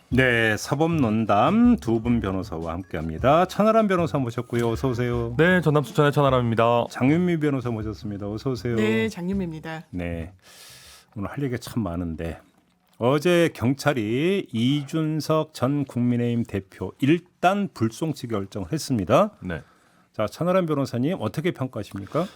네, 사법논담 두 분 변호사와 함께합니다. 천하람 변호사 모셨고요. 어서 오세요. 네, 전남 수천의 천하람입니다. 장윤미 변호사 모셨습니다. 어서 오세요. 네, 장윤미입니다. 네, 오늘 할 얘기가 참 많은데 어제 경찰이 이준석 전 국민의힘 대표 일단 불송치 결정을 했습니다. 네, 자, 천하람 변호사님 어떻게 평가하십니까?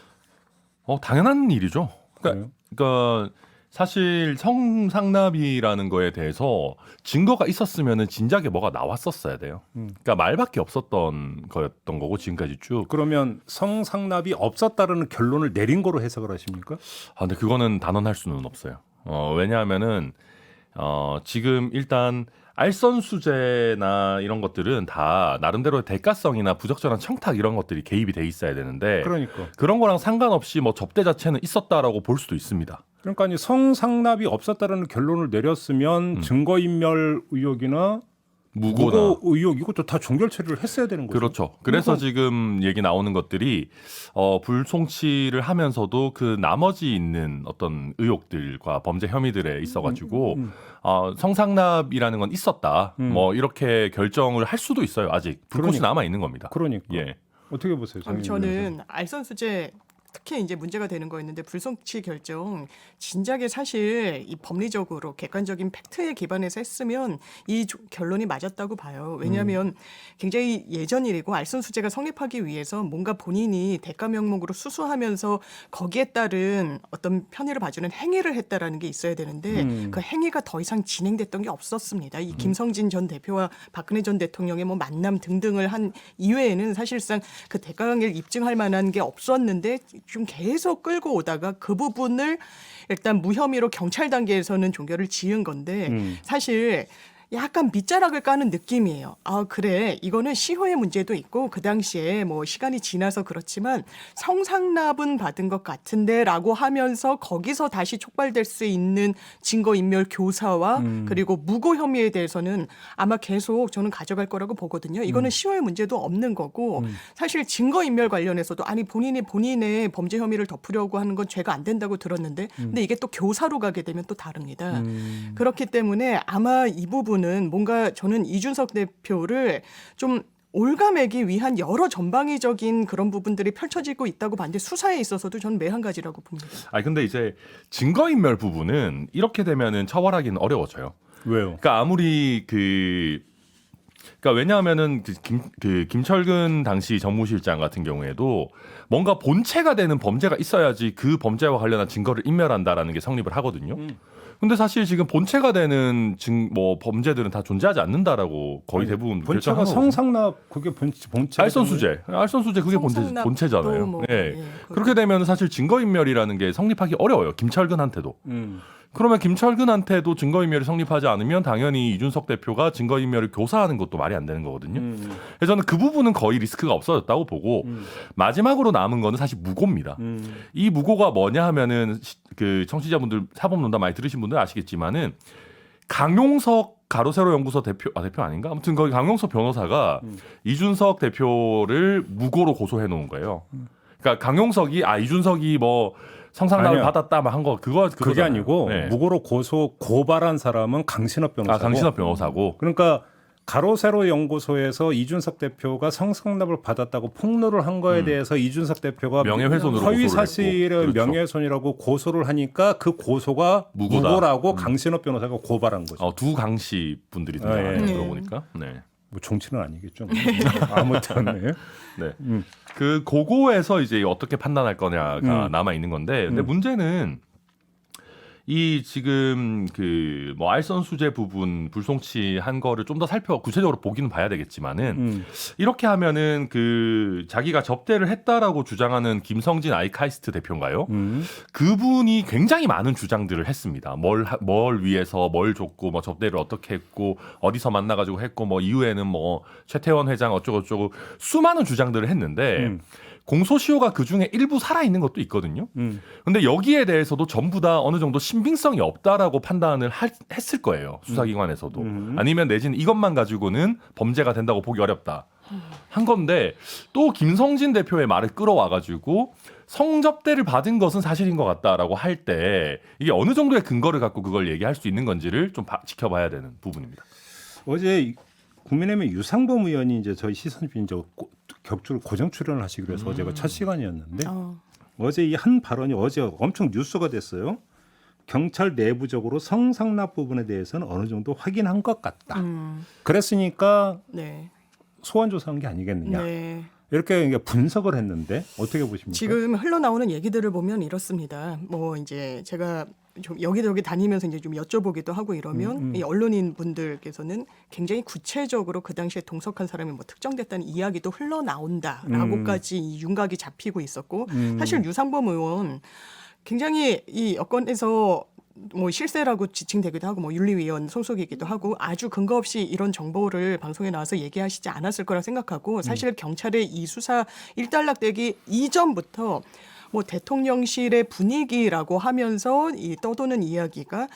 당연한 일이죠. 그래요? 그러니까 사실 성상납이라는 거에 대해서 증거가 있었으면은 진작에 뭐가 나왔었어야 돼요. 그러니까 말밖에 없었던 거였던 거고 지금까지 쭉. 그러면 성상납이 없었다라는 결론을 내린 거로 해석을 하십니까? 근데 그거는 단언할 수는 없어요. 왜냐하면은 지금 일단 알선수재나 이런 것들은 다 나름대로의 대가성이나 부적절한 청탁 이런 것들이 개입이 돼 있어야 되는데 그러니까. 그런 거랑 상관없이 뭐 접대 자체는 있었다라고 볼 수도 있습니다. 그러니까 아니 성상납이 없었다라는 결론을 내렸으면 증거인멸 의혹이나 무고나 무고 의혹 이것도 다 종결 처리를 했어야 되는 거죠. 그렇죠. 그래서 지금 얘기 나오는 것들이 불송치를 하면서도 그 나머지 있는 어떤 의혹들과 범죄 혐의들에 있어가지고 성상납이라는 건 있었다. 뭐 이렇게 결정을 할 수도 있어요. 아직 불꽃이 그러니까. 남아 있는 겁니다. 그러니까 예. 어떻게 보세요? 장윤미 저는 알선수재 특히 이제 문제가 되는 거였는데 불송치 결정 진작에 사실 이 법리적으로 객관적인 팩트에 기반해서 했으면 이 결론이 맞았다고 봐요. 왜냐하면 굉장히 예전 일이고 알선수재가 성립하기 위해서 뭔가 본인이 대가 명목으로 수수하면서 거기에 따른 어떤 편의를 봐주는 행위를 했다라는 게 있어야 되는데 그 행위가 더 이상 진행됐던 게 없었습니다. 이 김성진 전 대표와 박근혜 전 대통령의 뭐 만남 등등을 한 이외에는 사실상 그 대가관계를 입증할 만한 게 없었는데 좀 계속 끌고 오다가 그 부분을 일단 무혐의로 경찰 단계에서는 종결을 지은 건데 사실 약간 밑자락을 까는 느낌이에요. 아, 그래. 이거는 시효의 문제도 있고 그 당시에 뭐 시간이 지나서 그렇지만 성상납은 받은 것 같은데라고 하면서 거기서 다시 촉발될 수 있는 증거인멸 교사와 그리고 무고 혐의에 대해서는 아마 계속 저는 가져갈 거라고 보거든요. 이거는 시효의 문제도 없는 거고 사실 증거인멸 관련해서도 아니 본인이 본인의 범죄 혐의를 덮으려고 하는 건 죄가 안 된다고 들었는데 근데 이게 또 교사로 가게 되면 또 다릅니다. 그렇기 때문에 아마 이 부분 뭔가 저는 이준석 대표를 좀 올가매기 위한 여러 전방위적인 그런 부분들이 펼쳐지고 있다고 봤는데 수사에 있어서도 저는 매한가지라고 봅니다. 근데 이제 증거인멸 부분은 이렇게 되면은 처벌하기는 어려워져요. 왜요? 그러니까 아무리 그러니까 왜냐하면은 김철근 당시 정무실장 같은 경우에도 뭔가 본체가 되는 범죄가 있어야지 그 범죄와 관련한 증거를 인멸한다라는 게 성립을 하거든요. 근데 사실 지금 본체가 되는 범죄들은 다 존재하지 않는다라고 거의 대부분 본체가 결정하는 성상납 그게 본체 알선수재 그게 본체잖아요. 뭐, 예. 그렇게 되면 사실 증거인멸이라는 게 성립하기 어려워요. 김철근한테도. 그러면 김철근한테도 증거인멸이 성립하지 않으면 당연히 이준석 대표가 증거인멸을 교사하는 것도 말이 안 되는 거거든요. 그래서 저는 그 부분은 거의 리스크가 없어졌다고 보고 마지막으로 남은 거는 사실 무고입니다. 이 무고가 뭐냐 하면은 그 청취자분들 사법논담 많이 들으신 분들 아시겠지만은 강용석 가로세로 연구소 대표 아닌가? 아무튼 거기 강용석 변호사가 이준석 대표를 무고로 고소해 놓은 거예요. 그러니까 강용석이 이준석이 뭐 성상납을 받았다 막 한 거 그게 아니고 네. 무고로 고발한 사람은 강신업 변호사고. 강신업 변호사고. 그러니까 가로세로 연구소에서 이준석 대표가 성상납을 받았다고 폭로를 한 거에 대해서 이준석 대표가 명예훼손으로 허위 고소를 사실의 했고. 그렇죠. 명예훼손이라고 고소를 하니까 그 고소가 무고다. 무고라고 강신업 변호사가 고발한 거죠. 두 강씨 분들이 등장하는 예. 거 보니까. 네. 뭐 정치는 아니겠죠. 아무튼 네. 네. 그 고거에서 이제 어떻게 판단할 거냐가 남아 있는 건데, 근데 문제는 이 지금 알선수재 부분 불송치 한 거를 좀 더 구체적으로 보기는 봐야 되겠지만은 이렇게 하면은 자기가 접대를 했다라고 주장하는 김성진 아이카이스트 대표인가요? 그분이 굉장히 많은 주장들을 했습니다. 뭘 위해서 뭘 줬고 뭐 접대를 어떻게 했고 어디서 만나가지고 했고 뭐 이후에는 뭐 최태원 회장 어쩌고저쩌고 수많은 주장들을 했는데 공소시효가 그중에 일부 살아있는 것도 있거든요. 근데 여기에 대해서도 전부 다 어느 정도 신빙성이 없다라고 판단을 했을 거예요. 수사기관에서도. 아니면 내지는 이것만 가지고는 범죄가 된다고 보기 어렵다. 한 건데 또 김성진 대표의 말을 끌어와가지고 성접대를 받은 것은 사실인 것 같다라고 할 때 이게 어느 정도의 근거를 갖고 그걸 얘기할 수 있는 건지를 좀 지켜봐야 되는 부분입니다. 어제 국민의힘의 유상범 의원이 이제 저희 시선주의 이제 격주로 고정 출연을 하시기로 해서 어제가 첫 시간이었는데 어제 이 한 발언이 어제 엄청 뉴스가 됐어요. 경찰 내부적으로 성상납 부분에 대해서는 어느 정도 확인한 것 같다. 그랬으니까 네. 소환 조사한 게 아니겠느냐. 네. 이렇게 분석을 했는데 어떻게 보십니까? 지금 흘러나오는 얘기들을 보면 이렇습니다. 뭐 이제 제가 좀 여기저기 다니면서 이제 좀 여쭤보기도 하고 이러면 이 언론인 분들께서는 굉장히 구체적으로 그 당시에 동석한 사람이 뭐 특정됐다는 이야기도 흘러나온다라고까지 이 윤곽이 잡히고 있었고 사실 유상범 의원 굉장히 이 여권에서 뭐 실세라고 지칭되기도 하고 뭐 윤리위원 소속이기도 하고 아주 근거 없이 이런 정보를 방송에 나와서 얘기하시지 않았을 거라 생각하고 사실 경찰의 이 수사 일단락되기 이전부터 뭐 대통령실의 분위기라고 하면서 이 떠도는 이야기가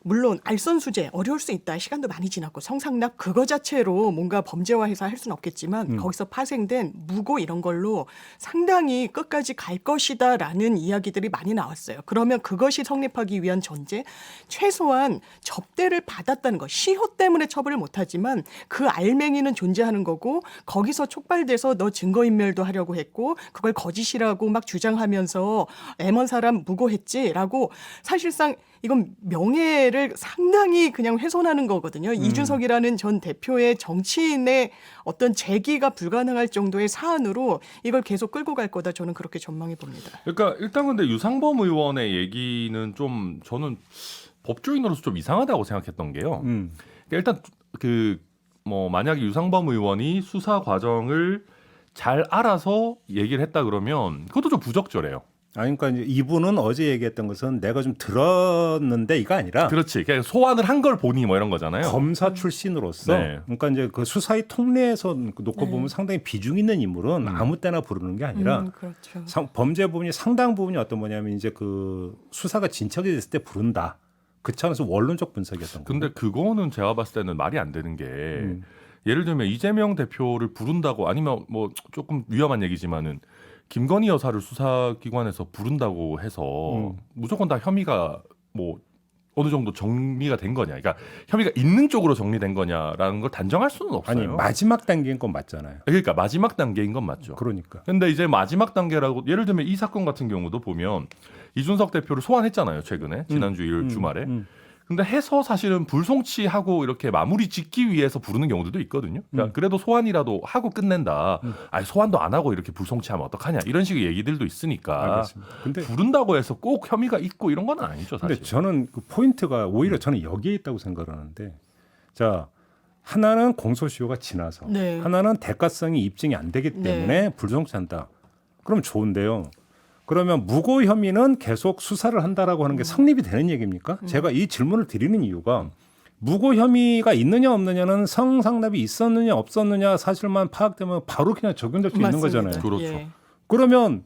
물론 알선수재 어려울 수 있다. 시간도 많이 지났고 성상납 그거 자체로 뭔가 범죄화해서 할 수는 없겠지만 거기서 파생된 무고 이런 걸로 상당히 끝까지 갈 것이다라는 이야기들이 많이 나왔어요. 그러면 그것이 성립하기 위한 전제 최소한 접대를 받았다는 것. 시효 때문에 처벌을 못하지만 그 알맹이는 존재하는 거고 거기서 촉발돼서 너 증거인멸도 하려고 했고 그걸 거짓이라고 막 주장하면서 M1 사람 무고했지라고 사실상 이건 명예를 상당히 그냥 훼손하는 거거든요. 이준석이라는 전 대표의 정치인의 어떤 재기가 불가능할 정도의 사안으로 이걸 계속 끌고 갈 거다. 저는 그렇게 전망해 봅니다. 그러니까 일단 근데 유상범 의원의 얘기는 좀 저는 법조인으로서 좀 이상하다고 생각했던 게요. 그러니까 일단 그 뭐 만약에 유상범 의원이 수사 과정을 잘 알아서 얘기를 했다 그러면 그것도 좀 부적절해요. 그러니까 이제 이분은 어제 얘기했던 것은 내가 좀 들었는데 이거 아니라 그렇지. 그냥 소환을 한 걸 보니 뭐 이런 거잖아요. 검사 출신으로서 네. 그러니까 이제 그 수사의 통례에서 놓고 보면 상당히 비중 있는 인물은 아무 때나 부르는 게 아니라 그렇죠. 범죄 부분이 상당 부분이 어떤 뭐냐면 이제 그 수사가 진척이 됐을 때 부른다. 그 차원에서 원론적 분석이었던 거예요. 근데 그거는 제가 봤을 때는 말이 안 되는 게 예를 들면 이재명 대표를 부른다고 아니면 뭐 조금 위험한 얘기지만은 김건희 여사를 수사기관에서 부른다고 해서 무조건 다 혐의가 뭐 어느 정도 정리가 된 거냐, 그러니까 혐의가 있는 쪽으로 정리된 거냐라는 걸 단정할 수는 없어요. 아니 마지막 단계인 건 맞잖아요. 그러니까 마지막 단계인 건 맞죠. 그러니까. 근데 이제 마지막 단계라고 예를 들면 이 사건 같은 경우도 보면 이준석 대표를 소환했잖아요, 최근에 지난주 일요일 주말에. 근데 해서 사실은 불송치하고 이렇게 마무리 짓기 위해서 부르는 경우들도 있거든요. 그러니까 그래도 소환이라도 하고 끝낸다. 아니 소환도 안 하고 이렇게 불송치하면 어떡하냐 이런 식의 얘기들도 있으니까. 알겠습니다. 근데 부른다고 해서 꼭 혐의가 있고 이런 건 아니죠, 사실. 근데 저는 그 포인트가 오히려 저는 여기에 있다고 생각을 하는데, 자 하나는 공소시효가 지나서, 네. 하나는 대가성이 입증이 안 되기 때문에 불송치한다. 그럼 좋은데요. 그러면 무고 혐의는 계속 수사를 한다라고 하는 게 성립이 되는 얘기입니까? 제가 이 질문을 드리는 이유가 무고 혐의가 있느냐 없느냐는 성상납이 있었느냐 없었느냐 사실만 파악되면 바로 그냥 적용될 수 있는 맞습니다. 거잖아요. 그렇죠. 예. 그러면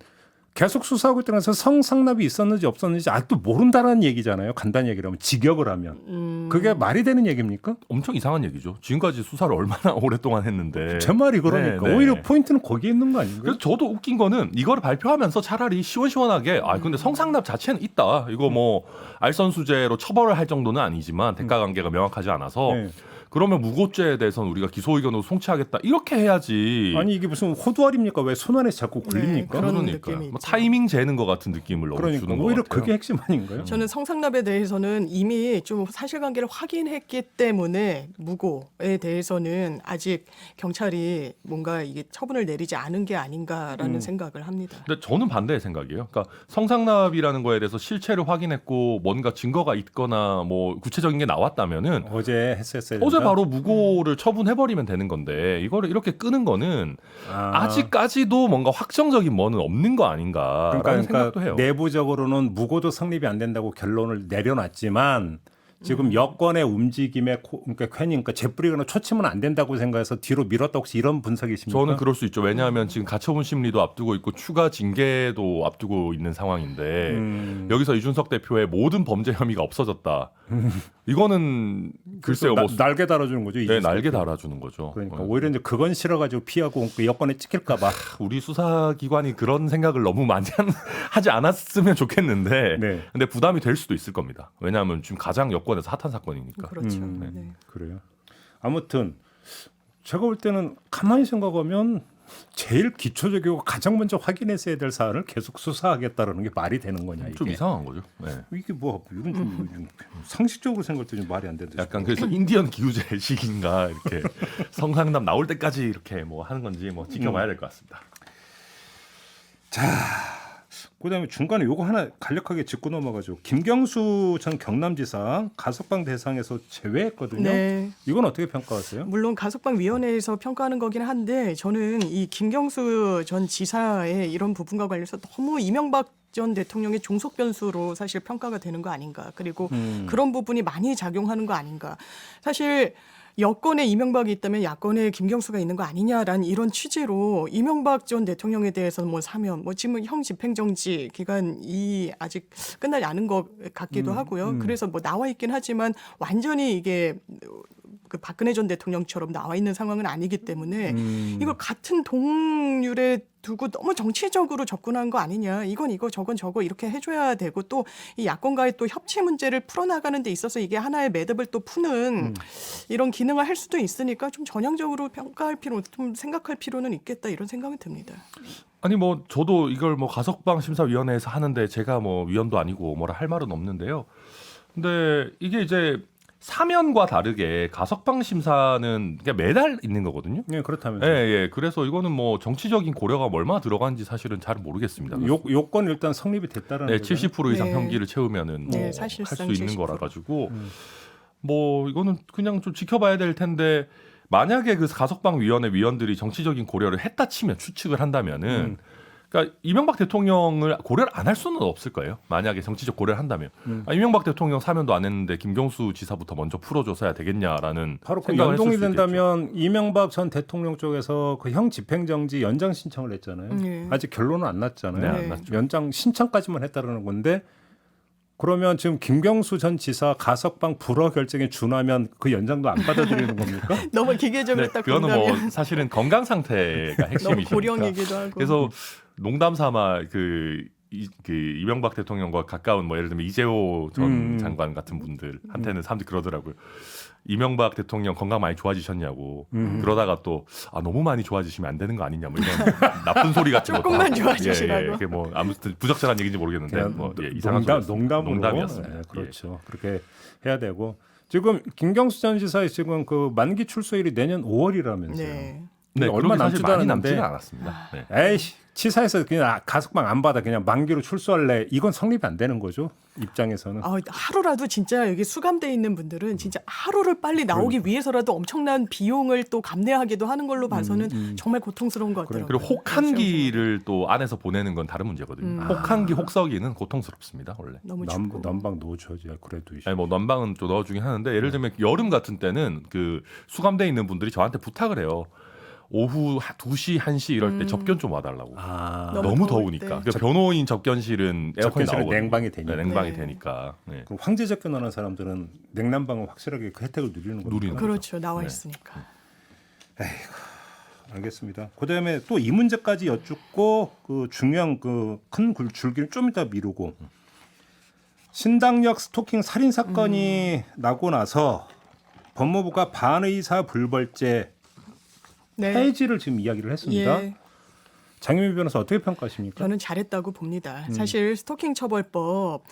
계속 수사하고 있다면서 성상납이 있었는지 없었는지 아직도 모른다는 얘기잖아요. 간단히 얘기를 하면 직역을 하면. 그게 말이 되는 얘기입니까? 엄청 이상한 얘기죠. 지금까지 수사를 얼마나 오랫동안 했는데. 제 말이 그러니까. 네, 네. 오히려 포인트는 거기에 있는 거 아닌가요? 그래서 저도 웃긴 거는 이거를 발표하면서 차라리 시원시원하게 근데 성상납 자체는 있다. 이거 뭐 알선수재로 처벌을 할 정도는 아니지만 대가관계가 명확하지 않아서 네. 그러면 무고죄에 대해서는 우리가 기소 의견으로 송치하겠다. 이렇게 해야지. 아니 이게 무슨 호두알입니까? 왜 손안에서 자꾸 굴립니까? 그런 그러니까요. 느낌이 뭐 있죠. 타이밍 재는 것 같은 느낌을 너무 그러니까 주는 것 오히려 같아요. 그게 핵심 아닌가요? 저는 성상납에 대해서는 이미 좀 사실관계를 확인했기 때문에 무고에 대해서는 아직 경찰이 뭔가 이게 처분을 내리지 않은 게 아닌가라는 생각을 합니다. 근데 저는 반대의 생각이에요. 그러니까 성상납이라는 거에 대해서 실체를 확인했고 뭔가 증거가 있거나 뭐 구체적인 게 나왔다면은 어제 했었어야 어제 바로 무고를 처분해버리면 되는 건데 이거를 이렇게 끄는 거는 아직까지도 뭔가 확정적인 뭐는 없는 거 아닌가라는 생각도 해요. 내부적으로는 무고도 성립이 안 된다고 결론을 내려놨지만 지금 여권의 움직임에 그러니까 괜히 그러니까 재뿌리거나 초치면 안 된다고 생각해서 뒤로 밀었다 혹시 이런 분석이십니까? 저는 그럴 수 있죠. 왜냐하면 지금 가처분 심리도 앞두고 있고 추가 징계도 앞두고 있는 상황인데 여기서 이준석 대표의 모든 범죄 혐의가 없어졌다. 이거는 글쎄요. 뭐 날개 달아주는 거죠. 네, 이준석 날개 대표. 달아주는 거죠. 그러니까 오히려 이제 그건 싫어가지고 피하고 그 여권에 찍힐까봐. 우리 수사기관이 그런 생각을 너무 많이 하지 않았으면 좋겠는데 네. 근데 부담이 될 수도 있을 겁니다. 왜냐하면 지금 가장 여권에서 핫한 사건이니까. 그렇죠. 네. 네. 그래요. 아무튼 제가 볼 때는 가만히 생각하면 제일 기초적이고 가장 먼저 확인했어야 될 사안을 계속 수사하겠다라는 게 말이 되는 거냐 이게. 좀 이상한 거죠. 네. 이게 뭐 이건 좀 상식적으로 생각할 때 좀 말이 안 된다. 약간 그래서 인디언 기우제식인가 이렇게 성상남 나올 때까지 이렇게 뭐 하는 건지 뭐 지켜봐야 될 것 같습니다. 그다음에 중간에 요거 하나 간략하게 짚고 넘어가죠. 김경수 전 경남지사 가석방 대상에서 제외했거든요. 네. 이건 어떻게 평가하세요? 물론 가석방위원회에서 평가하는 거긴 한데 저는 이 김경수 전 지사의 이런 부분과 관련해서 너무 이명박 전 대통령의 종속 변수로 사실 평가가 되는 거 아닌가. 그리고 그런 부분이 많이 작용하는 거 아닌가. 사실 여권에 이명박이 있다면 야권에 김경수가 있는 거 아니냐라는 이런 취지로 이명박 전 대통령에 대해서는 뭐 사면 뭐 지금 형 집행정지 기간이 아직 끝나지 않은 것 같기도 하고요. 그래서 뭐 나와 있긴 하지만 완전히 이게 그 박근혜 전 대통령처럼 나와 있는 상황은 아니기 때문에 이걸 같은 동률에 두고 너무 정치적으로 접근한 거 아니냐. 이건 이거 저건 저거 이렇게 해줘야 되고 또 이 야권과의 또 협치 문제를 풀어나가는 데 있어서 이게 하나의 매듭을 또 푸는 이런 기능을 할 수도 있으니까 좀 전향적으로 평가할 필요, 좀 생각할 필요는 있겠다 이런 생각이 듭니다. 아니 뭐 저도 이걸 뭐 가석방 심사위원회에서 하는데 제가 뭐 위원도 아니고 뭐라 할 말은 없는데요. 근데 이게 이제 사면과 다르게 가석방 심사는 그냥 매달 있는 거거든요. 네, 그렇다면서. 예. 그래서 이거는 뭐 정치적인 고려가 얼마나 들어간지 사실은 잘 모르겠습니다. 요건 일단 성립이 됐다라는 네, 거잖아요. 70% 이상 네. 평기를 채우면은 네, 뭐 할 사실상 수 있는 70%. 거라 가지고 뭐 이거는 그냥 좀 지켜봐야 될 텐데 만약에 그 가석방 위원회 위원들이 정치적인 고려를 했다 치면 추측을 한다면은 그러니까 이명박 대통령을 고려를 안 할 수는 없을 거예요. 만약에 정치적 고려를 한다면 이명박 대통령 사면도 안 했는데 김경수 지사부터 먼저 풀어줘서야 되겠냐라는 바로 그 생각을 연동이 했을 수도 있겠죠. 된다면 이명박 전 대통령 쪽에서 그 형 집행정지 연장 신청을 했잖아요. 네. 아직 결론은 안 났잖아요. 네, 안 났죠. 연장 신청까지만 했다라는 건데 그러면 지금 김경수 전 지사 가석방 불허 결정에 준하면 그 연장도 안 받아들이는 겁니까? 너무 기계적으로 네, 딱 그거는 본다면 뭐 사실은 건강 상태가 너무 핵심이시니까. 고령이기도 하고. 그래서 농담 삼아 그 이명박 대통령과 가까운 뭐 예를 들면 이재호 전 장관 같은 분들한테는 사람들이 그러더라고요. 이명박 대통령 건강 많이 좋아지셨냐고. 그러다가 또 너무 많이 좋아지시면 안 되는 거 아니냐 뭐 이런 나쁜 소리 같은 것도 조금만 하고. 좋아지시라고. 그게 뭐 아무튼 부적절한 얘기인지 모르겠는데 그냥 뭐 이상한 농담으로 농담이었습니다. 네, 그렇죠. 그렇게 해야 되고 지금 김경수 전 지사의 지금 그 만기 출소일이 내년 5월이라면서요. 네. 네, 얼마 얼마 남지도 많이 않았는데. 남지는 않았습니다. 네. 에이씨 치사해서 그냥 가석방 안 받아 그냥 만기로 출소할래 이건 성립이 안 되는 거죠 입장에서는. 하루라도 진짜 여기 수감돼 있는 분들은 진짜 하루를 빨리 나오기 위해서라도 엄청난 비용을 또 감내하기도 하는 걸로 봐서는 정말 고통스러운 것 같더라고요. 그리고 혹한기를 또 안에서 보내는 건 다른 문제거든요. 혹한기, 혹서기는 고통스럽습니다 원래. 너무 춥고. 난방 넣어줘야지 그래도. 아니 뭐 난방은 또 넣어주긴 하는데 예를 들면 여름 같은 때는 그 수감돼 있는 분들이 저한테 부탁을 해요. 오후 2시, 1시 이럴 때 접견 좀 와달라고. 너무 더울 더우니까. 때. 그 변호인 접견실은 에어컨이 접견실은 나오거든요. 냉방이 되니까. 네, 냉방이 네. 되니까. 네. 그럼 황제 접견하는 사람들은 냉난방은 확실하게 그 혜택을 누리는 겁니다. 누리는 그렇죠. 나와 네. 있으니까. 알겠습니다. 그다음에 또 이 문제까지 여쭙고 그 중요한 그 큰 줄기를 좀 이따 미루고 신당역 스토킹 살인 사건이 나고 나서 법무부가 반의사 불벌죄 네. 폐지를 지금 이야기를 했습니다. 예. 장윤미 변호사 어떻게 평가하십니까? 저는 잘했다고 봅니다. 사실 스토킹 처벌법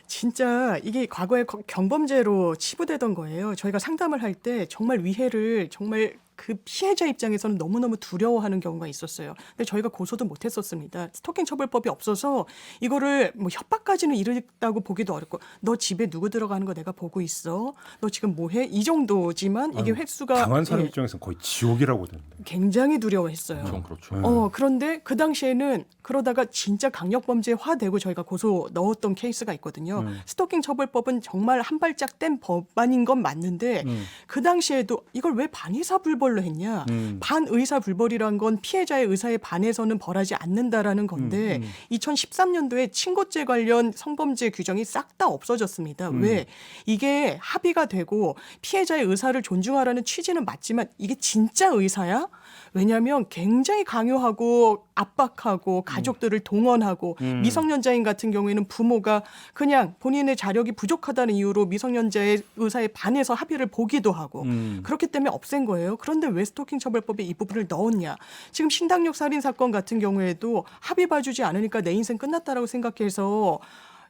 진짜 이게 과거에 경범죄로 치부되던 거예요. 저희가 상담을 할 때 정말 위해를 정말 그 피해자 입장에서는 너무너무 두려워하는 경우가 있었어요. 근데 저희가 고소도 못했었습니다. 스토킹 처벌법이 없어서 이거를 뭐 협박까지는 이르다고 보기도 어렵고 너 집에 누구 들어가는 거 내가 보고 있어. 너 지금 뭐해? 이 정도지만 이게 횟수가 당한 사람 예, 입장에서는 거의 지옥이라고 되는데. 굉장히 두려워했어요. 좀 그렇죠. 그런데 그 당시에는 그러다가 진짜 강력범죄화되고 저희가 고소 넣었던 케이스가 있거든요. 스토킹 처벌법은 정말 한 발짝 뗀 법안인 건 맞는데 그 당시에도 이걸 왜 반의사불벌로 했냐. 반의사불벌이란 건 피해자의 의사에 반해서는 벌하지 않는다라는 건데 2013년도에 친고죄 관련 성범죄 규정이 싹 다 없어졌습니다. 왜? 이게 합의가 되고 피해자의 의사를 존중하라는 취지는 맞지만 이게 진짜 의사야? 왜냐하면 굉장히 강요하고 압박하고 가족들을 동원하고 미성년자인 같은 경우에는 부모가 그냥 본인의 자력이 부족하다는 이유로 미성년자의 의사에 반해서 합의를 보기도 하고 그렇기 때문에 없앤 거예요. 그런데 왜 스토킹 처벌법에 이 부분을 넣었냐. 지금 신당역 살인 사건 같은 경우에도 합의 봐주지 않으니까 내 인생 끝났다라고 생각해서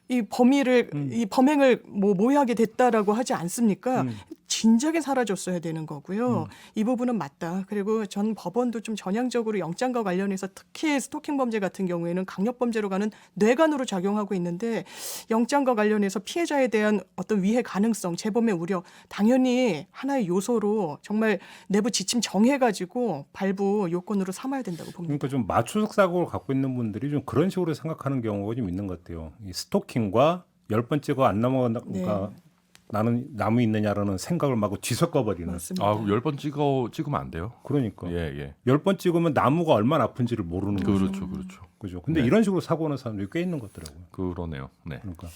이 범위를 이 범행을 뭐 모의하게 됐다라고 하지 않습니까? 진작에 사라졌어야 되는 거고요. 이 부분은 맞다. 그리고 전 법원도 좀 전향적으로 영장과 관련해서 특히 스토킹 범죄 같은 경우에는 강력 범죄로 가는 뇌관으로 작용하고 있는데 영장과 관련해서 피해자에 대한 어떤 위해 가능성, 재범의 우려 당연히 하나의 요소로 정말 내부 지침 정해가지고 발부 요건으로 삼아야 된다고 봅니다. 그러니까 좀 마초적 사고를 갖고 있는 분들이 좀 그런 식으로 생각하는 경우가 좀 있는 것 같아요. 이 스토킹과 10번째가 안 넘어가 나는 남이 있느냐라는 생각을 막 뒤섞어 버리는. 맞습니다. 아, 10번 찍으면 안 돼요. 그러니까 예. 10번 찍으면 나무가 얼마나 아픈지를 모르는 거죠. 그렇죠. 그죠. 근데 네. 이런 식으로 사고 나는 사람들이 꽤 있는 것 같더라고요. 그러네요. 네. 그러니까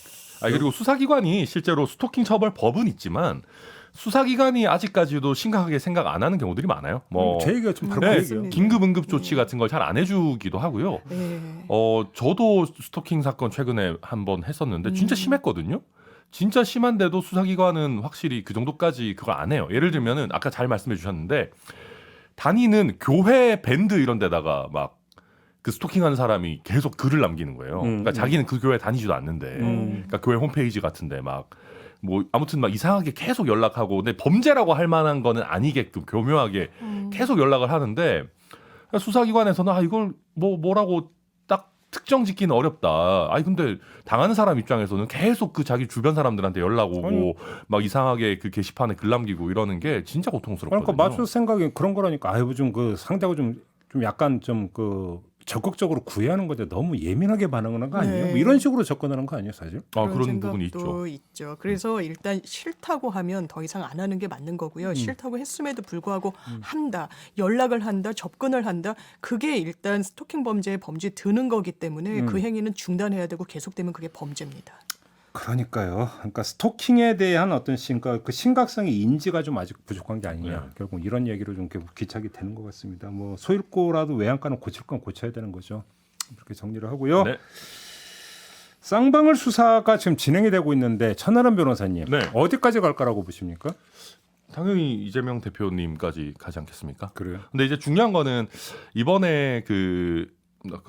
그리고 수사기관이 실제로 스토킹 처벌 법은 있지만 수사기관이 아직까지도 심각하게 생각 안 하는 경우들이 많아요. 뭐 제 얘기가 좀 바로 네, 그 얘기예요. 긴급 응급 조치 같은 걸 잘 안 해주기도 하고요. 네. 저도 스토킹 사건 최근에 한번 했었는데 진짜 심했거든요. 진짜 심한데도 수사기관은 확실히 그 정도까지 그걸 안 해요. 예를 들면은 아까 잘 말씀해 주셨는데 다니는 교회 밴드 이런 데다가 막 그 스토킹하는 사람이 계속 글을 남기는 거예요. 그러니까 자기는 그 교회 다니지도 않는데, 그러니까 교회 홈페이지 같은데 막 뭐 아무튼 막 이상하게 계속 연락하고, 근데 범죄라고 할 만한 거는 아니게끔 교묘하게 계속 연락을 하는데 수사기관에서는 이걸 뭐라고 딱 특정 짓기는 어렵다. 근데 당하는 사람 입장에서는 계속 그 자기 주변 사람들한테 연락 오고 막 이상하게 그 게시판에 글 남기고 이러는 게 진짜 고통스럽거든요. 그러니까 마초 생각이 그런 거라니까. 좀 그 상대하고 좀 약간 좀 그 적극적으로 구애하는 건데 너무 예민하게 반응하는 거 아니에요? 네. 뭐 이런 식으로 접근하는 거 아니에요, 사실? 그런 부분이 생각도 있죠. 있죠. 그래서 일단 싫다고 하면 더 이상 안 하는 게 맞는 거고요. 싫다고 했음에도 불구하고 한다, 연락을 한다, 접근을 한다. 그게 일단 스토킹 범죄의 범죄에 드는 거기 때문에 그 행위는 중단해야 되고 계속되면 그게 범죄입니다. 그러니까요. 그러니까 스토킹에 대한 어떤 그 심각성의 인지가 좀 아직 부족한 게 아니냐. 네. 결국 이런 얘기로 좀 결국 귀착이 되는 것 같습니다. 뭐 소잃고라도 외양간은 고칠 건 고쳐야 되는 거죠. 이렇게 정리를 하고요. 네. 쌍방울 수사가 지금 진행이 되고 있는데 천하람 변호사님 네. 어디까지 갈까라고 보십니까? 당연히 이재명 대표님까지 가지 않겠습니까? 그래요. 근데 이제 중요한 거는 이번에 그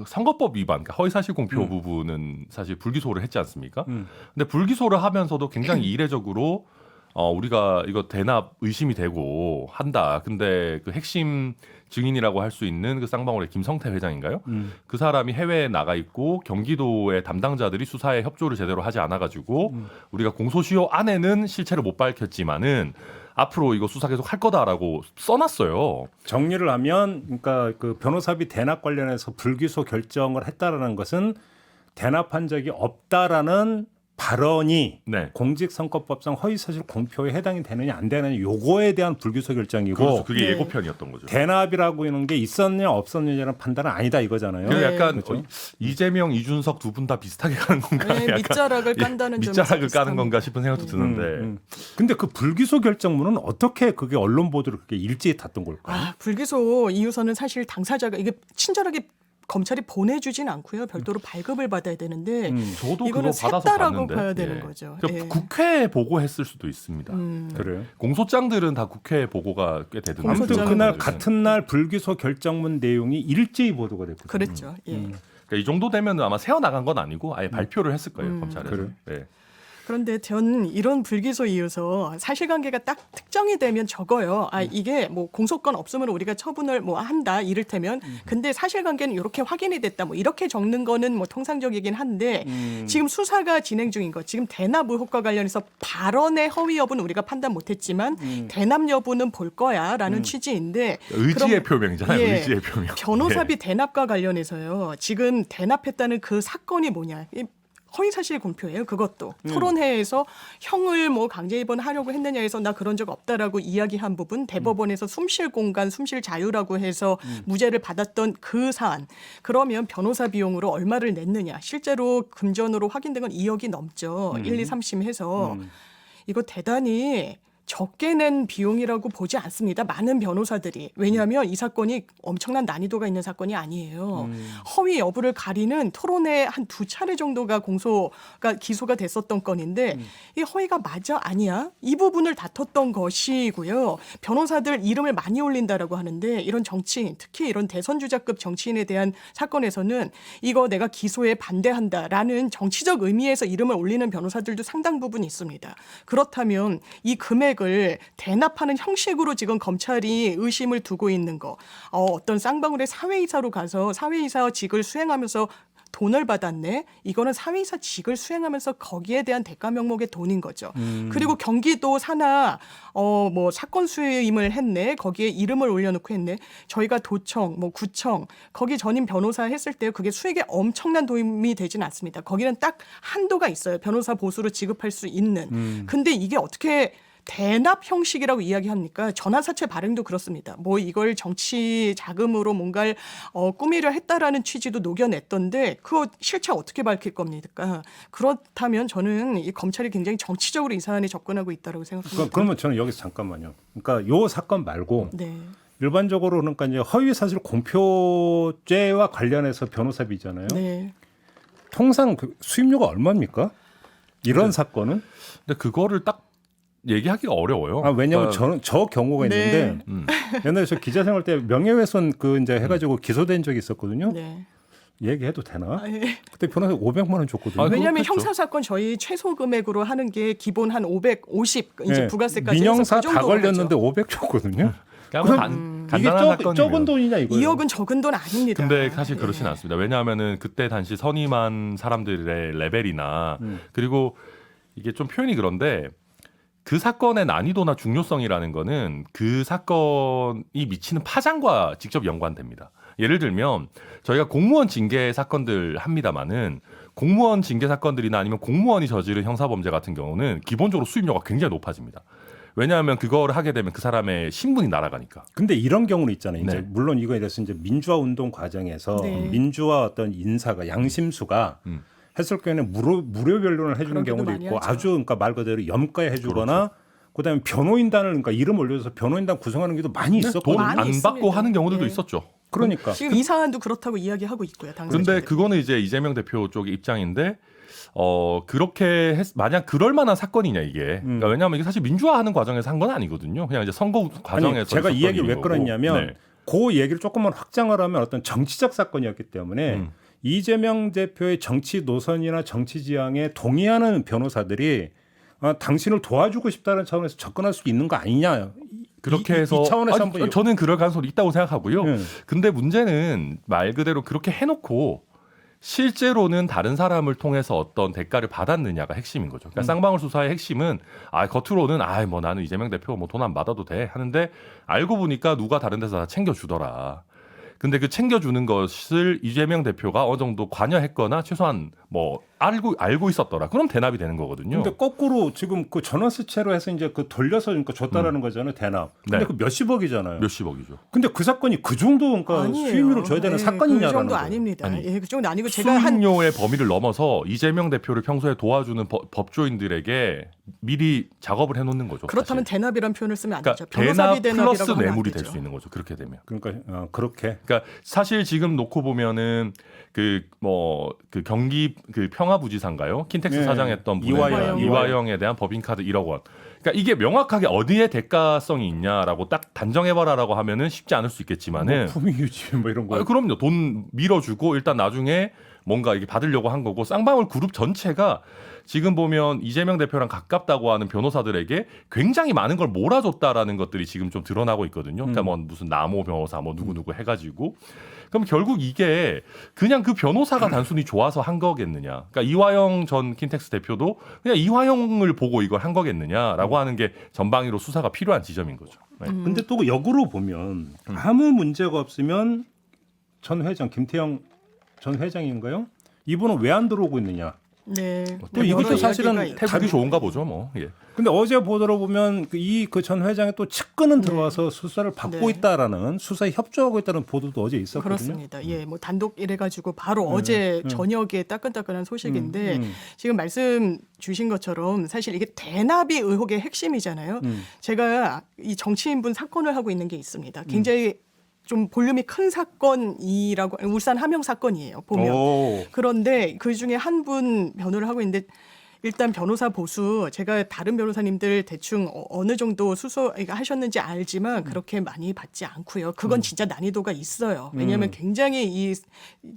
선거법 위반, 그러니까 허위사실 공표 부분은 사실 불기소를 했지 않습니까? 근데 불기소를 하면서도 굉장히 이례적으로 우리가 이거 대납 의심이 되고 한다. 근데 그 핵심 증인이라고 할 수 있는 그 쌍방울의 김성태 회장인가요? 그 사람이 해외에 나가 있고 경기도의 담당자들이 수사에 협조를 제대로 하지 않아가지고 우리가 공소시효 안에는 실체를 못 밝혔지만은 앞으로 이거 수사 계속 할 거다라고 써놨어요. 정리를 하면 그러니까 그 변호사비 대납 관련해서 불기소 결정을 했다라는 것은 대납한 적이 없다라는 발언이 네. 공직선거법상 허위사실 공표에 해당이 되느냐 안 되느냐 요거에 대한 불기소 결정이고 그렇죠. 그게 네. 예고편이었던 거죠. 대납이라고 하는 게 있었느냐 없었느냐는 판단은 아니다 이거잖아요. 그 네. 약간 그렇죠. 이재명, 이준석 두 분 다 비슷하게 가는 건가? 네, 밑자락을 깐다는 점에서 밑자락을 까는 비슷합니다. 건가 싶은 생각도 드는데. 근데 그 불기소 결정문은 어떻게 그게 언론 보도를 그렇게 일제히 탔던 걸까요? 불기소 이유서는 사실 당사자가 이게 친절하게 검찰이 보내주진 않고요. 별도로 발급을 받아야 되는데 저도 이거는 그거 받아서 셌다라고 봤는데. 봐야 되는 거죠. 그 예. 국회에 보고했을 수도 있습니다. 그래요. 공소장들은 다 국회에 보고가 꽤 되던데. 아무튼 공소장은 그날 네. 같은 날 불기소 결정문 내용이 일제히 보도가 됐거든요. 그랬죠. 예. 그러니까 이 정도 되면 아마 세워 나간 건 아니고 아예 발표를 했을 거예요 검찰에서. 그래요? 네. 그런데 전 이런 불기소 이유서 사실관계가 딱 특정이 되면 적어요. 이게 뭐 공소권 없으면 우리가 처분을 뭐 한다 이를테면. 근데 사실관계는 이렇게 확인이 됐다. 뭐 이렇게 적는 거는 뭐 통상적이긴 한데 지금 수사가 진행 중인 거. 지금 대납 의혹과 관련해서 발언의 허위 여부는 우리가 판단 못했지만 대납 여부는 볼 거야라는 취지인데. 의지의 그럼, 표명이잖아요. 예, 의지의 표명. 변호사비 대납과 관련해서요. 지금 대납했다는 그 사건이 뭐냐. 허위사실 공표예요. 그것도 토론회에서 형을 뭐 강제 입원하려고 했느냐 해서 나 그런 적 없다라고 이야기한 부분 대법원에서 숨쉴 공간, 숨쉴 자유라고 해서 무죄를 받았던 그 사안. 그러면 변호사 비용으로 얼마를 냈느냐. 실제로 금전으로 확인된 건 2억이 넘죠. 1, 2, 3심 해서. 이거 대단히 적게 낸 비용이라고 보지 않습니다. 많은 변호사들이. 왜냐하면 이 사건이 엄청난 난이도가 있는 사건이 아니에요. 허위 여부를 가리는 토론회 한 2차례 정도가 기소가 됐었던 건인데 이 허위가 맞아 아니야? 이 부분을 다퉜던 것이고요. 변호사들 이름을 많이 올린다라고 하는데 이런 정치인, 특히 이런 대선 주자급 정치인에 대한 사건에서는 이거 내가 기소에 반대한다라는 정치적 의미에서 이름을 올리는 변호사들도 상당 부분 있습니다. 그렇다면 이 금액을 대납하는 형식으로 지금 검찰이 의심을 두고 있는 거, 어떤 쌍방울의 사회이사로 가서 사회이사직을 수행하면서 돈을 받았네. 이거는 사회이사 직을 수행하면서 거기에 대한 대가 명목의 돈인 거죠. 그리고 경기도 산하 뭐 사건 수임을 했네. 거기에 이름을 올려놓고 했네. 저희가 도청, 뭐 구청 거기 전임 변호사 했을 때 그게 수익에 엄청난 도움이 되지는 않습니다. 거기는 딱 한도가 있어요. 변호사 보수로 지급할 수 있는. 근데 이게 어떻게 대납 형식이라고 이야기합니까? 전환사채 발행도 그렇습니다. 뭐 이걸 정치 자금으로 뭔가를 꾸미려 했다라는 취지도 녹여냈던데 그거 실체 어떻게 밝힐 겁니까? 그렇다면 저는 이 검찰이 굉장히 정치적으로 이 사안에 접근하고 있다고 생각합니다. 그러면 저는 여기서 잠깐만요. 그러니까 요 사건 말고 네. 일반적으로 그러니까 이제 허위사실 공표죄와 관련해서 변호사비잖아요. 네. 통상 그 수임료가 얼마입니까? 이런 사건은? 근데 그거를 딱 얘기하기가 어려워요. 왜냐하면 그러니까 저는 저 경우가 네. 있는데 옛날에 저 기자 생활 때 명예훼손 그 이제 해가지고 기소된 적이 있었거든요. 네. 얘기해도 되나? 예. 그때 변호사 500만 원 줬거든요. 아, 왜냐하면 그렇겠죠. 형사사건 저희 최소 금액으로 하는 게 기본 한 550 이제 네. 부가세까지 민형사 해서 그 다 정도로 걸렸는데 하죠. 500 줬거든요. 그냥 이게 간단한 사건이면. 적은 돈이냐 이거예요. 2억은 적은 돈 아닙니다. 근데 사실 그렇진 예. 않습니다. 왜냐하면은 그때 당시 선임한 사람들의 레벨이나 그리고 이게 좀 표현이 그런데 그 사건의 난이도나 중요성이라는 거는 그 사건이 미치는 파장과 직접 연관됩니다. 예를 들면 저희가 공무원 징계 사건들 합니다마는 공무원 징계 사건들이나 아니면 공무원이 저지른 형사범죄 같은 경우는 기본적으로 수임료가 굉장히 높아집니다. 왜냐하면 그거를 하게 되면 그 사람의 신분이 날아가니까. 근데 이런 경우는 있잖아요. 이제 네. 물론 이거에 대해서 이제 민주화 운동 과정에서 네. 민주화 어떤 인사가 양심수가 했을 경우에는 무료 변론을 해주는 그러기도 경우도 많이 있고 하죠. 아주 그러니까 말 그대로 염가에 해주거나 그다음에 변호인단을 그러니까 이름 올려서 변호인단 구성하는 경우도 많이 돈 있었거든요. 많이 안 있습니다. 받고 하는 경우들도 예. 있었죠. 그러니까 지금 이 사안도 그렇다고 이야기하고 있고요. 당사자들이. 그런데 그거는 이제 이재명 대표 쪽의 입장인데 그렇게 만약 그럴 만한 사건이냐 이게. 그러니까 왜냐하면 이게 사실 민주화하는 과정에서 한 건 아니거든요. 그냥 이제 선거 과정에서 아니, 제가 이 얘기를 왜 끌었냐면 네. 그 얘기를 조금만 확장을 하면 어떤 정치적 사건이었기 때문에 이재명 대표의 정치 노선이나 정치 지향에 동의하는 변호사들이 당신을 도와주고 싶다는 차원에서 접근할 수 있는 거 아니냐. 그렇게 해서 이 차원에서 한번 저는 그럴 가능성이 있다고 생각하고요. 네. 근데 문제는 말 그대로 그렇게 해놓고 실제로는 다른 사람을 통해서 어떤 대가를 받았느냐가 핵심인 거죠. 그러니까 쌍방울 수사의 핵심은 겉으로는 뭐 나는 이재명 대표 뭐 돈 안 받아도 돼 하는데 알고 보니까 누가 다른 데서 다 챙겨주더라. 근데 그 챙겨주는 것을 이재명 대표가 어느 정도 관여했거나 최소한 뭐 알고 있었더라. 그럼 대납이 되는 거거든요. 근데 거꾸로 지금 그 전원수채로 해서 이제 그 돌려서 그러니까 줬다라는 거잖아요. 대납. 근데 네. 그 몇십억이잖아요. 몇십억이죠. 근데 그 사건이 그 정도 그러니까 아니에요. 수임료를 줘야 되는 예, 사건이냐라는 그 정도 거예요. 아닙니다. 아니, 예, 그 정도 아니고 제가 한 수임료의 범위를 넘어서 이재명 대표를 평소에 도와주는 법조인들에게 미리 작업을 해놓는 거죠. 그렇다면 사실. 대납이란 표현을 쓰면 안 그러니까 되죠. 변호사비 대납 플러스 대납이라고 하면 안 뇌물이 되죠. 될 수 있는 거죠. 그렇게 되면. 그러니까 그렇게 그러니까 사실 지금 놓고 보면은 그 경기 그 평화부지사인가요? 킨텍스 네. 사장했던 이화영. 이화영에 대한 법인카드 1억 원. 그러니까 이게 명확하게 어디에 대가성이 있냐라고 딱 단정해봐라라고 하면은 쉽지 않을 수 있겠지만은. 품위 유지 뭐 이런 거. 그럼요. 돈 밀어주고 일단 나중에 뭔가 이게 받으려고 한 거고 쌍방울 그룹 전체가 지금 보면 이재명 대표랑 가깝다고 하는 변호사들에게 굉장히 많은 걸 몰아줬다라는 것들이 지금 좀 드러나고 있거든요. 그러니까 뭐 무슨 남호 변호사 뭐 누구누구 해가지고 그럼 결국 이게 그냥 그 변호사가 단순히 좋아서 한 거겠느냐. 그러니까 이화영 전 킨텍스 대표도 그냥 이화영을 보고 이걸 한 거겠느냐라고 하는 게 전방위로 수사가 필요한 지점인 거죠. 네. 근데 또 역으로 보면 아무 문제가 없으면 전 회장 김태형 전 회장인가요? 이분은 왜 안 들어오고 있느냐? 네. 또 이것도 여러 사실은 이야기가 태국이 좋은가 보죠, 뭐. 예. 근데 어제 보도로 보면 그 전 회장이 또 측근은 들어와서 수사를 받고 네. 있다라는 수사에 협조하고 있다는 보도도 어제 있었거든요. 그렇습니다. 예, 뭐 단독 이래가지고 바로 어제 저녁에 따끈따끈한 소식인데 지금 말씀 주신 것처럼 사실 이게 대납이 의혹의 핵심이잖아요. 제가 이 정치인분 사건을 하고 있는 게 있습니다. 굉장히 좀 볼륨이 큰 사건이라고 울산 함영 사건이에요. 보면 오. 그런데 그 중에 한 분 변호를 하고 있는데. 일단 변호사 보수 제가 다른 변호사님들 대충 어느 정도 수소하셨는지 알지만 그렇게 많이 받지 않고요. 그건 진짜 난이도가 있어요. 왜냐하면 굉장히 이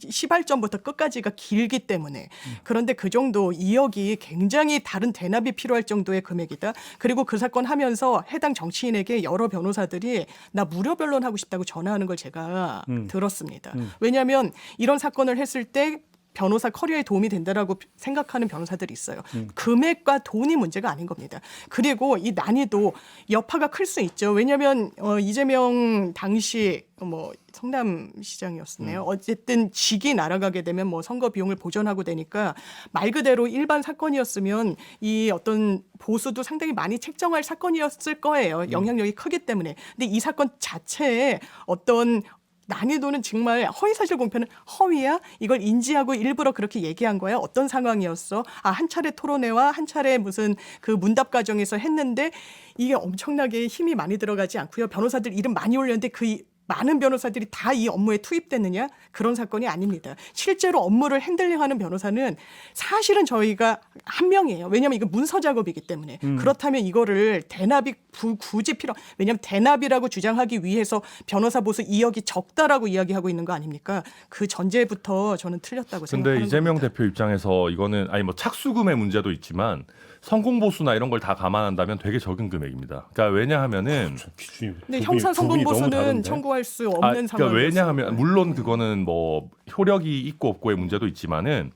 시발점부터 끝까지가 길기 때문에. 그런데 그 정도 2억이 굉장히 다른 대납이 필요할 정도의 금액이다. 그리고 그 사건 하면서 해당 정치인에게 여러 변호사들이 나 무료 변론하고 싶다고 전화하는 걸 제가 들었습니다. 왜냐하면 이런 사건을 했을 때 변호사 커리어에 도움이 된다라고 생각하는 변호사들이 있어요. 금액과 돈이 문제가 아닌 겁니다. 그리고 이 난이도 여파가 클 수 있죠. 왜냐하면 이재명 당시 뭐 성남시장이었네요. 어쨌든 직이 날아가게 되면 뭐 선거 비용을 보전하고 되니까 말 그대로 일반 사건이었으면 이 어떤 보수도 상당히 많이 책정할 사건이었을 거예요. 영향력이 크기 때문에. 근데 이 사건 자체에 어떤 난이도는 정말 허위사실 공표는 허위야? 이걸 인지하고 일부러 그렇게 얘기한 거야? 어떤 상황이었어? 아, 한 차례 토론회와 한 차례 무슨 그 문답 과정에서 했는데 이게 엄청나게 힘이 많이 들어가지 않고요. 변호사들 이름 많이 올렸는데 그 많은 변호사들이 다 이 업무에 투입됐느냐? 그런 사건이 아닙니다. 실제로 업무를 핸들링하는 변호사는 사실은 저희가 한 명이에요. 왜냐하면 이거 문서 작업이기 때문에. 그렇다면 이거를 대납이 굳이 왜냐하면 대납이라고 주장하기 위해서 변호사 보수 2억이 적다라고 이야기하고 있는 거 아닙니까? 그 전제부터 저는 틀렸다고 생각합니다. 근데 이재명 대표 입장에서 이거는 아니 뭐 착수금의 문제도 있지만 성공보수나 이런 걸 다 감안한다면 되게 적은 금액입니다. 그러니까 왜냐하면은 기준이 근데 두 형사 분이- 두 분이 너무 성공보수는 다른데. 청구할 수 없는 그러니까 상황이었어요. 왜냐하면 물론 그거는 뭐 효력이 있고 없고의 문제도 있지만은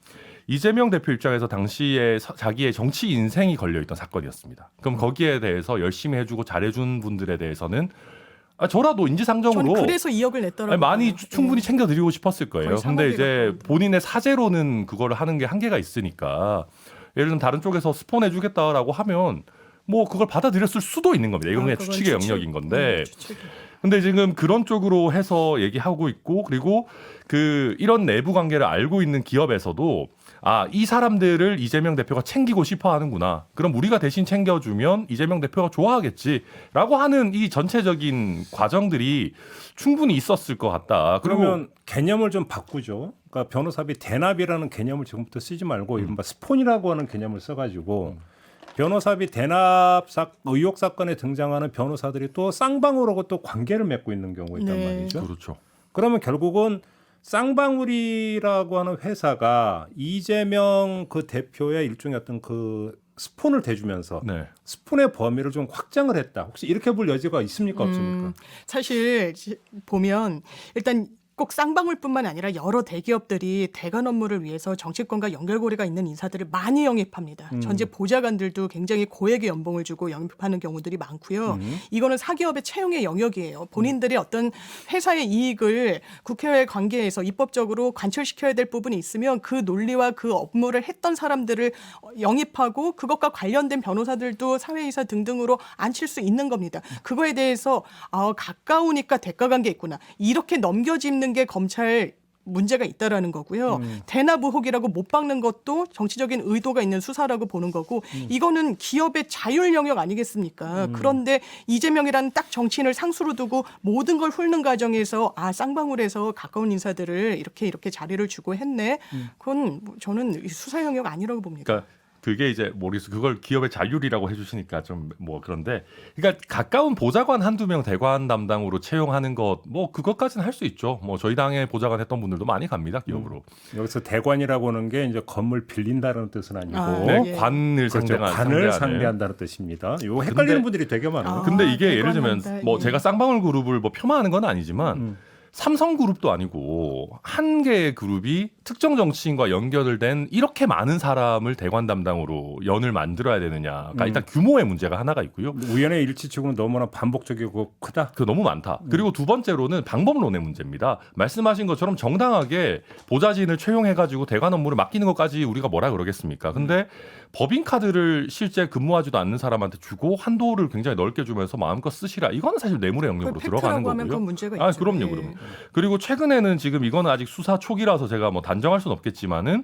이재명 대표 입장에서 당시에 자기의 정치 인생이 걸려있던 사건이었습니다. 그럼 거기에 대해서 열심히 해주고 잘해준 분들에 대해서는 저라도 인지상정으로 저는 그래서 2억을 냈더라고요. 많이 충분히 챙겨드리고 싶었을 거예요. 거의 근데 이제 상업이라고. 본인의 사재로는 그거를 하는 게 한계가 있으니까 예를 들면 다른 쪽에서 스폰해주겠다라고 하면 뭐 그걸 받아들였을 수도 있는 겁니다. 이건 그냥 그건 추측의 추측. 영역인 건데 추측이. 근데 지금 그런 쪽으로 해서 얘기하고 있고 그리고 그 이런 내부 관계를 알고 있는 기업에서도 이 사람들을 이재명 대표가 챙기고 싶어 하는구나. 그럼 우리가 대신 챙겨주면 이재명 대표가 좋아하겠지라고 하는 이 전체적인 과정들이 충분히 있었을 것 같다. 그러면 개념을 좀 바꾸죠. 그러니까 변호사비 대납이라는 개념을 지금부터 쓰지 말고 이른바 스폰이라고 하는 개념을 써가지고 변호사비 대납 의혹 사건에 등장하는 변호사들이 또 쌍방울하고 또 관계를 맺고 있는 경우가 있단 네. 말이죠. 그렇죠. 그러면 결국은 쌍방울이라고 하는 회사가 이재명 그 대표의 일종의 어떤 그 스폰을 대주면서 네. 스폰의 범위를 좀 확장을 했다. 혹시 이렇게 볼 여지가 있습니까, 없습니까? 사실 보면 일단 꼭 쌍방울뿐만 아니라 여러 대기업들이 대관 업무를 위해서 정치권과 연결고리가 있는 인사들을 많이 영입합니다. 전직 보좌관들도 굉장히 고액의 연봉을 주고 영입하는 경우들이 많고요. 이거는 사기업의 채용의 영역이에요. 본인들의 어떤 회사의 이익을 국회와의 관계에서 입법적으로 관철시켜야 될 부분이 있으면 그 논리와 그 업무를 했던 사람들을 영입하고 그것과 관련된 변호사들도 사회이사 등등으로 앉힐 수 있는 겁니다. 그거에 대해서 가까우니까 대가관계 있구나. 이렇게 넘겨짚는 게 검찰 문제가 있다라는 거고요. 대납 의혹이라고 못 박는 것도 정치적인 의도가 있는 수사라고 보는 거고 이거는 기업의 자율 영역 아니겠습니까? 그런데 이재명이라는 딱 정치인을 상수로 두고 모든 걸 훑는 과정에서 쌍방울에서 가까운 인사들을 이렇게 자리를 주고 했네. 그건 저는 수사 영역 아니라고 봅니다. 그러니까 그게 이제 그걸 기업의 자율이라고 해주시니까 좀 뭐 그런데 그러니까 가까운 보좌관 한두 명 대관 담당으로 채용하는 것 뭐 그것까지는 할 수 있죠. 뭐 저희 당에 보좌관 했던 분들도 많이 갑니다 기업으로. 여기서 대관이라고 하는 게 이제 건물 빌린다는 뜻은 아니고 네, 예. 관을 그렇죠. 관을 상대하는. 상대한다는 뜻입니다. 이거 헷갈리는 분들이 되게 많아요. 근데 이게 예를 대관한다. 들면 뭐 예. 제가 쌍방울 그룹을 뭐 폄하하는 건 아니지만 삼성그룹도 아니고 한 개의 그룹이 특정 정치인과 연결된 이렇게 많은 사람을 대관 담당으로 연을 만들어야 되느냐. 그러니까 일단 규모의 문제가 하나가 있고요. 우연의 일치치고는 너무나 반복적이고 크다. 그 너무 많다. 그리고 두 번째로는 방법론의 문제입니다. 말씀하신 것처럼 정당하게 보좌진을 채용해가지고 대관 업무를 맡기는 것까지 우리가 뭐라 그러겠습니까? 근데 법인 카드를 실제 근무하지도 않는 사람한테 주고 한도를 굉장히 넓게 주면서 마음껏 쓰시라. 이거는 사실 뇌물의 영역으로 들어가는 하면 거고요. 그건 문제가 있죠. 그럼요, 그럼요. 그리고 최근에는 지금 이거는 아직 수사 초기라서 제가 뭐 단정할 수는 없겠지만은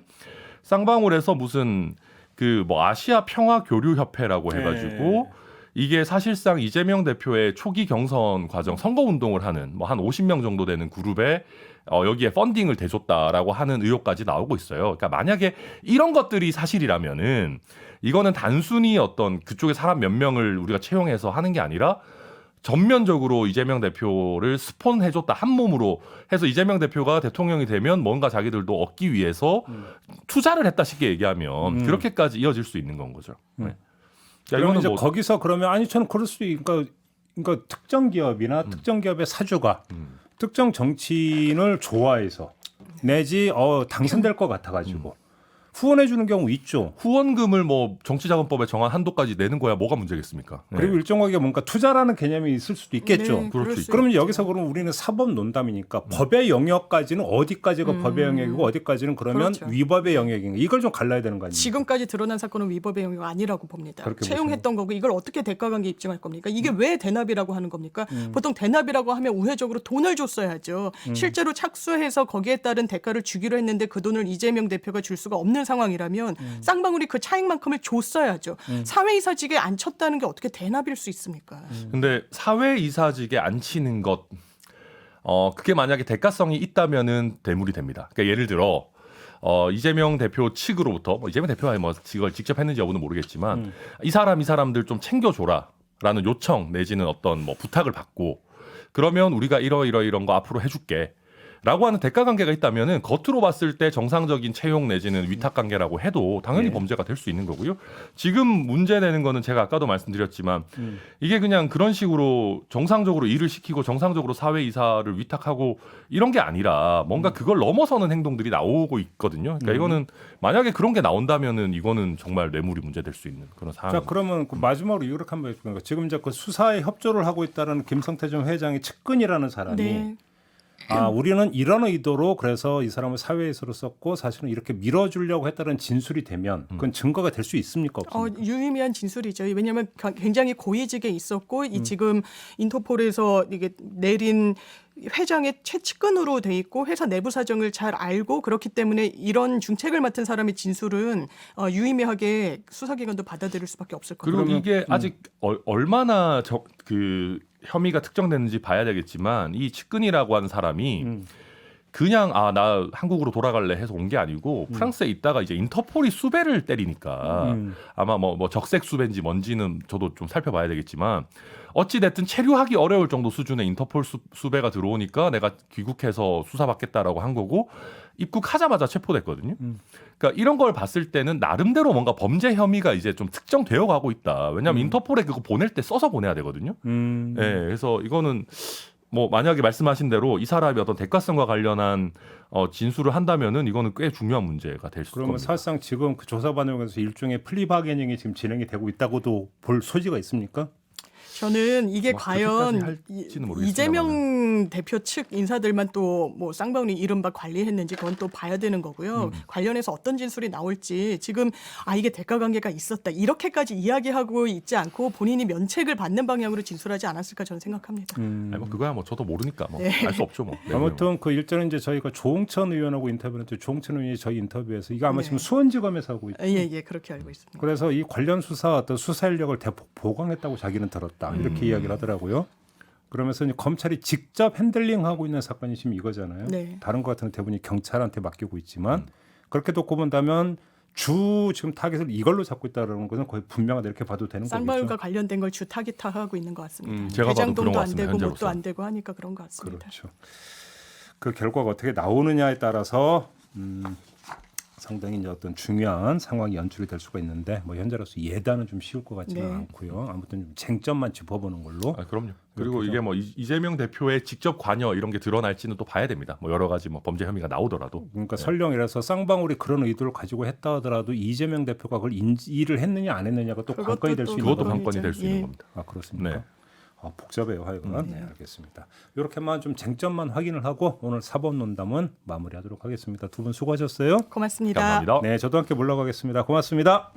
쌍방울에서 무슨 그 뭐 아시아 평화 교류 협회라고 해가지고 이게 사실상 이재명 대표의 초기 경선 과정 선거 운동을 하는 뭐 한 50명 정도 되는 그룹에 여기에 펀딩을 대줬다라고 하는 의혹까지 나오고 있어요. 그러니까 만약에 이런 것들이 사실이라면은 이거는 단순히 어떤 그쪽에 사람 몇 명을 우리가 채용해서 하는 게 아니라 전면적으로 이재명 대표를 스폰해줬다 한 몸으로 해서 이재명 대표가 대통령이 되면 뭔가 자기들도 얻기 위해서 투자를 했다 쉽게 얘기하면 그렇게까지 이어질 수 있는 건 거죠. 네. 그러면 이제 거기서 그러면 아니 저는 그럴 수도 그러니까 특정 기업이나 특정 기업의 사주가 특정 정치인을 좋아해서 내지 당선될 것 같아가지고 후원해 주는 경우 있죠. 후원금을 뭐 정치자금법에 정한 한도까지 내는 거야 뭐가 문제겠습니까? 네. 그리고 일정하게 뭔가 투자라는 개념이 있을 수도 있겠죠. 네, 그럴 수 있죠. 그러면 여기서 그러면 우리는 사법 논담이니까 법의 영역까지는 어디까지가 법의 영역이고 어디까지는 그러면 그렇죠. 위법의 영역인가 이걸 좀 갈라야 되는 거 아닙니까? 지금까지 드러난 사건은 위법의 영역 아니라고 봅니다. 그렇게 채용했던 거고 이걸 어떻게 대가관계 입증할 겁니까? 이게 왜 대납이라고 하는 겁니까? 보통 대납이라고 하면 우회적으로 돈을 줬어야죠. 실제로 착수해서 거기에 따른 대가를 주기로 했는데 그 돈을 이재명 대표가 줄 수가 없는 상황이라면 쌍방울이 그 차익만큼을 줬어야죠. 사회이사직에 앉혔다는 게 어떻게 대납일 수 있습니까? 근데 사회이사직에 앉히는 것 그게 만약에 대가성이 있다면은 대물이 됩니다. 그러니까 예를 들어 이재명 대표 측으로부터 이재명 대표가 뭐 이걸 직접 했는지 여부는 모르겠지만 이 사람들 좀 챙겨줘라라는 요청 내지는 어떤 뭐 부탁을 받고 그러면 우리가 이런 거 앞으로 해줄게. 라고 하는 대가 관계가 있다면은 겉으로 봤을 때 정상적인 채용 내지는 위탁 관계라고 해도 당연히 범죄가 될 수 있는 거고요. 지금 문제되는 거는 제가 아까도 말씀드렸지만 이게 그냥 그런 식으로 정상적으로 일을 시키고 정상적으로 사회 이사를 위탁하고 이런 게 아니라 뭔가 그걸 넘어서는 행동들이 나오고 있거든요. 그러니까 이거는 만약에 그런 게 나온다면은 이거는 정말 뇌물이 문제될 수 있는 그런 상황. 자 그러면 그 마지막으로 이렇게 한번 해볼까요? 지금 이제 그 수사에 협조를 하고 있다는 김성태 전 회장의 측근이라는 사람이. 네. 우리는 이런 의도로 그래서 이 사람을 사회에서로 썼고 사실은 이렇게 밀어주려고 했다는 진술이 되면 그건 증거가 될 수 있습니까? 없습니까? 유의미한 진술이죠. 왜냐하면 굉장히 고위직에 있었고 이 지금 인터폴에서 이게 내린 회장의 최측근으로 돼 있고 회사 내부 사정을 잘 알고 그렇기 때문에 이런 중책을 맡은 사람의 진술은 유의미하게 수사기관도 받아들일 수밖에 없을 것 그리고 같아요. 이게 아직 얼마나 그 혐의가 특정됐는지 봐야 되겠지만 이 측근이라고 하는 사람이 그냥 나 한국으로 돌아갈래 해서 온 게 아니고 프랑스에 있다가 이제 인터폴이 수배를 때리니까 아마 뭐 적색 수배인지 뭔지는 저도 좀 살펴봐야 되겠지만 어찌 됐든 체류하기 어려울 정도 수준의 인터폴 수배가 들어오니까 내가 귀국해서 수사받겠다라고 한 거고 입국하자마자 체포됐거든요. 그러니까 이런 걸 봤을 때는 나름대로 뭔가 범죄 혐의가 이제 좀 특정되어 가고 있다. 왜냐하면 인터폴에 그거 보낼 때 써서 보내야 되거든요. 네, 그래서 이거는 뭐 만약에 말씀하신 대로 이 사람이 어떤 대가성과 관련한 진술을 한다면은 이거는 꽤 중요한 문제가 될 수 있습니다. 그러면 사실상 지금 그 조사 과정에서 일종의 플리바게닝이 지금 진행이 되고 있다고도 볼 소지가 있습니까? 저는 이게 뭐 과연 그렇게까지 할지는 이재명 대표 측 인사들만 또 뭐 쌍방울이 이른바 관리했는지 그건 또 봐야 되는 거고요. 관련해서 어떤 진술이 나올지 지금 이게 대가 관계가 있었다 이렇게까지 이야기하고 있지 않고 본인이 면책을 받는 방향으로 진술하지 않았을까 저는 생각합니다. 아니, 뭐 그거야 뭐 저도 모르니까 뭐 네. 알 수 없죠 뭐. 네, 아무튼 그 일전에 이제 저희가 조홍천 의원하고 인터뷰를 했는데 조홍천 의원이 저희 인터뷰에서 이거 아마 네. 지금 수원지검에서 하고 있죠. 예, 그렇게 알고 있습니다. 그래서 이 관련 어떤 수사 인력을 대폭 보강했다고 자기는 들었다 이렇게 이야기를 하더라고요. 그러면서 이제 검찰이 직접 핸들링하고 있는 사건이 지금 이거잖아요. 네. 다른 것 같은 대부분이 경찰한테 맡기고 있지만 그렇게 놓고 본다면 지금 타겟을 이걸로 잡고 있다는 것은 거의 분명하다 이렇게 봐도 되는 쌍방울과 거겠죠. 관련된 걸 주 타깃화하고 있는 것 같습니다. 제가 봐도 그런 대장동도 것 안 같습니다, 되고 현재로서. 뭣도 안 되고 하니까 그런 것 같습니다. 그렇죠. 그 결과가 어떻게 나오느냐에 따라서 상당히 이제 어떤 중요한 상황이 연출이 될 수가 있는데 뭐 현재로서 예단은 좀 쉬울 것 같지는 네. 않고요. 아무튼 좀 쟁점만 짚어보는 걸로. 아, 그럼요. 그리고 그렇게 이게 뭐 이재명 대표의 직접 관여 이런 게 드러날지는 또 봐야 됩니다. 뭐 여러 가지 뭐 범죄 혐의가 나오더라도. 그러니까 설령이라서 쌍방울이 그런 의도를 가지고 했다 하더라도 이재명 대표가 그걸 인지를 했느냐 안 했느냐가 또 그것도 관건이 될 수 또 있는 그것도 거죠. 관건이 될 수 있는 예. 겁니다. 아 그렇습니까? 네. 아, 복잡해요 하여간. 네, 알겠습니다. 이렇게만 좀 쟁점만 확인을 하고 오늘 사법 논담은 마무리하도록 하겠습니다. 두 분 수고하셨어요. 고맙습니다. 감사합니다. 네, 저도 함께 물러가겠습니다. 고맙습니다.